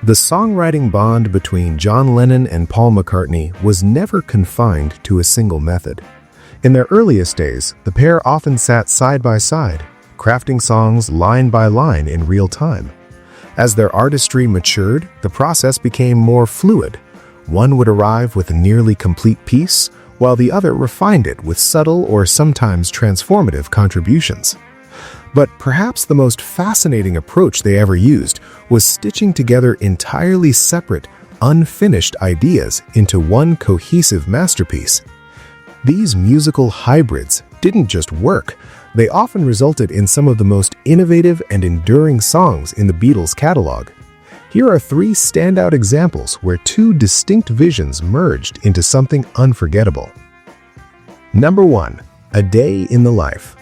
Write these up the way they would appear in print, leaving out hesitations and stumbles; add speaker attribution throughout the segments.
Speaker 1: The songwriting bond between John Lennon and Paul McCartney was never confined to a single method. In their earliest days, the pair often sat side by side, crafting songs line by line in real time. As their artistry matured, the process became more fluid. One would arrive with a nearly complete piece, while the other refined it with subtle or sometimes transformative contributions. But perhaps the most fascinating approach they ever used was stitching together entirely separate, unfinished ideas into one cohesive masterpiece. These musical hybrids didn't just work, they often resulted in some of the most innovative and enduring songs in the Beatles' catalog. Here are 3 standout examples where 2 distinct visions merged into something unforgettable. Number 1. A Day in the Life.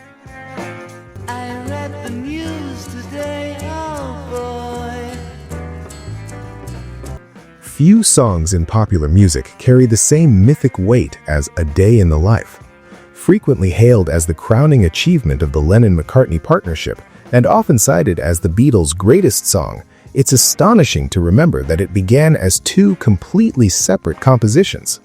Speaker 1: Few songs in popular music carry the same mythic weight as A Day in the Life. Frequently hailed as the crowning achievement of the Lennon McCartney partnership and often cited as the Beatles' greatest song, it's astonishing to remember that it began as 2 completely separate compositions.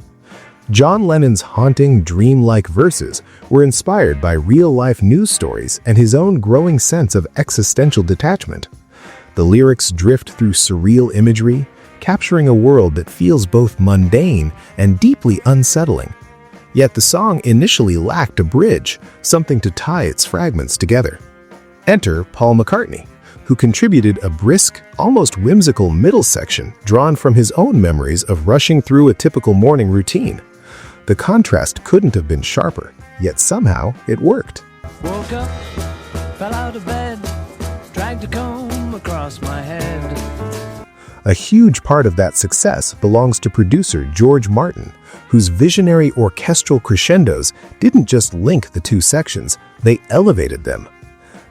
Speaker 1: John Lennon's haunting, dreamlike verses were inspired by real-life news stories and his own growing sense of existential detachment. The lyrics drift through surreal imagery, capturing a world that feels both mundane and deeply unsettling. Yet the song initially lacked a bridge, something to tie its fragments together. Enter Paul McCartney, who contributed a brisk, almost whimsical middle section drawn from his own memories of rushing through a typical morning routine. The contrast couldn't have been sharper, yet somehow it worked.
Speaker 2: Woke up, fell out of bed, dragged a comb across my head.
Speaker 1: A huge part of that success belongs to producer George Martin, whose visionary orchestral crescendos didn't just link the 2 sections, they elevated them.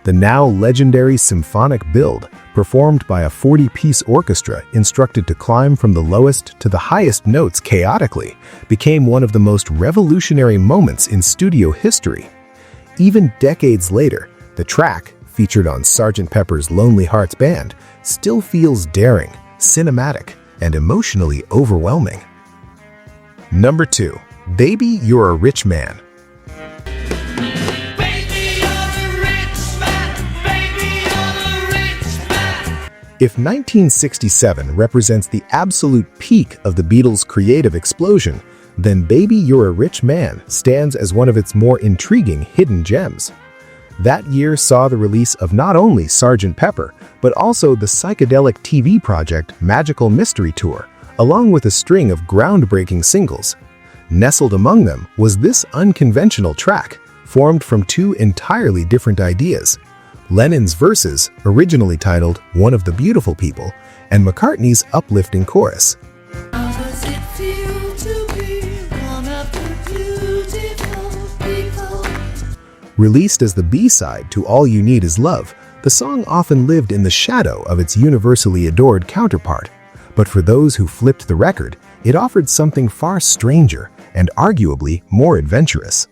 Speaker 1: The now legendary symphonic build, performed by a 40-piece orchestra instructed to climb from the lowest to the highest notes chaotically, became one of the most revolutionary moments in studio history. Even decades later, the track, featured on Sgt. Pepper's Lonely Hearts Band, still feels daring, cinematic, and emotionally overwhelming. Number 2. Baby, You're a Rich Man. If 1967 represents the absolute peak of the Beatles' creative explosion, then Baby, You're a Rich Man stands as one of its more intriguing hidden gems. That year saw the release of not only Sgt. Pepper, but also the psychedelic TV project Magical Mystery Tour, along with a string of groundbreaking singles. Nestled among them was this unconventional track, formed from 2 entirely different ideas. Lennon's verses, originally titled One of the Beautiful People, and McCartney's uplifting chorus.
Speaker 3: How does it feel to be one of the beautiful people?
Speaker 1: Released as the B-side to All You Need Is Love, the song often lived in the shadow of its universally adored counterpart. But for those who flipped the record, it offered something far stranger and arguably more adventurous.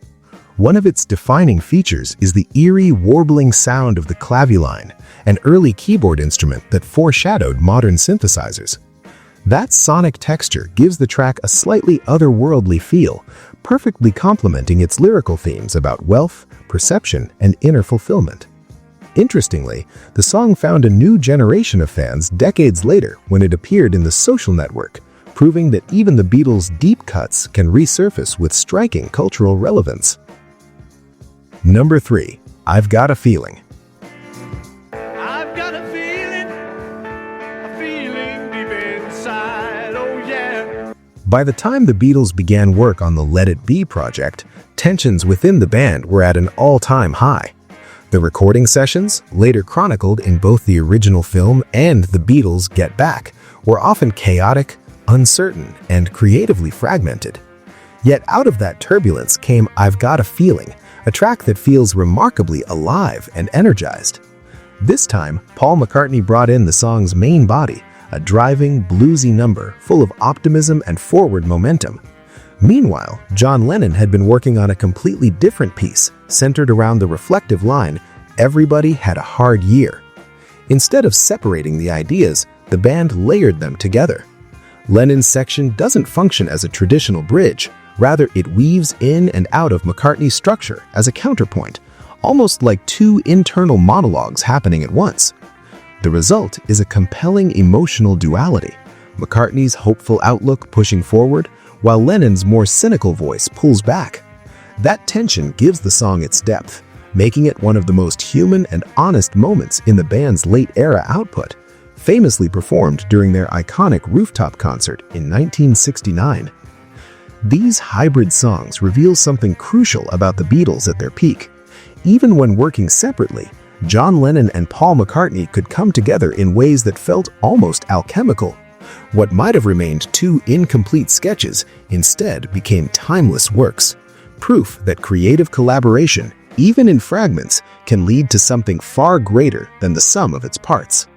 Speaker 1: One of its defining features is the eerie, warbling sound of the claviline, an early keyboard instrument that foreshadowed modern synthesizers. That sonic texture gives the track a slightly otherworldly feel, perfectly complementing its lyrical themes about wealth, perception, and inner fulfillment. Interestingly, the song found a new generation of fans decades later when it appeared in The Social Network, proving that even the Beatles' deep cuts can resurface with striking cultural relevance. Number 3. I've Got a Feeling.
Speaker 2: I've got a feeling deep inside, oh yeah.
Speaker 1: By the time the Beatles began work on the Let It Be project, tensions within the band were at an all-time high. The recording sessions, later chronicled in both the original film and The Beatles' Get Back, were often chaotic, uncertain, and creatively fragmented. Yet out of that turbulence came I've Got a Feeling, a track that feels remarkably alive and energized. This time, Paul McCartney brought in the song's main body, a driving, bluesy number full of optimism and forward momentum. Meanwhile, John Lennon had been working on a completely different piece, centered around the reflective line, "Everybody had a hard year." Instead of separating the ideas, the band layered them together. Lennon's section doesn't function as a traditional bridge. Rather, it weaves in and out of McCartney's structure as a counterpoint, almost like two internal monologues happening at once. The result is a compelling emotional duality, McCartney's hopeful outlook pushing forward, while Lennon's more cynical voice pulls back. That tension gives the song its depth, making it one of the most human and honest moments in the band's late-era output, famously performed during their iconic rooftop concert in 1969. These hybrid songs reveal something crucial about the Beatles at their peak. Even when working separately, John Lennon and Paul McCartney could come together in ways that felt almost alchemical. What might have remained two incomplete sketches instead became timeless works, proof that creative collaboration, even in fragments, can lead to something far greater than the sum of its parts.